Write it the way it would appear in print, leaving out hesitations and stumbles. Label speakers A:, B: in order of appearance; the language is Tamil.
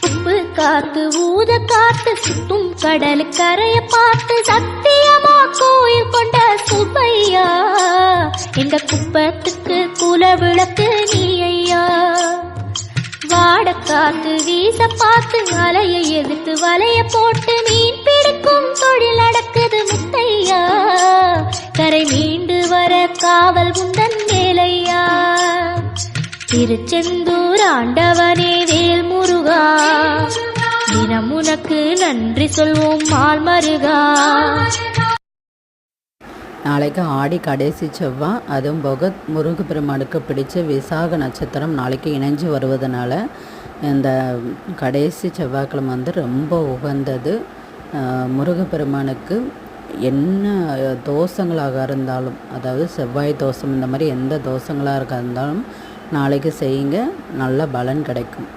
A: சுப்பு காத்து ஊத காத்து சுத்தும் கடலு கரைய பார்த்து சத்தியமா கோயில் கொண்ட சுப்பையா எங்க குப்பத்துக்கு குல விளக்கு நீ ஐயா. வாட காத்து வீச பார்த்து அலையை எதிர்த்து வலைய போட்டு மீன் பிடிக்கும் தொழில் நடக்குது முத்தையா. கரை மீண்டு வர காவல் குந்தன் வேலையா. திருச்செந்தூர் ஆண்டவனே வேல் முருகா தினம் உனக்கு நன்றி சொல்வோம் மால் மருகா.
B: நாளைக்கு ஆடி கடைசி செவ்வாய், அதுவும் போக முருகப்பெருமானுக்கு பிடிச்ச விசாக நட்சத்திரம் நாளைக்கு இணைஞ்சு வருவதனால இந்த கடைசி செவ்வாய்க்கிழமை ரொம்ப உகந்தது. முருகப்பெருமானுக்கு என்ன தோஷங்களாக இருந்தாலும், அதாவது செவ்வாய் தோஷம் இந்த மாதிரி எந்த தோஷங்களாக இருந்தாலும் நாளைக்கு செய்யுங்க, நல்ல பலன் கிடைக்கும்.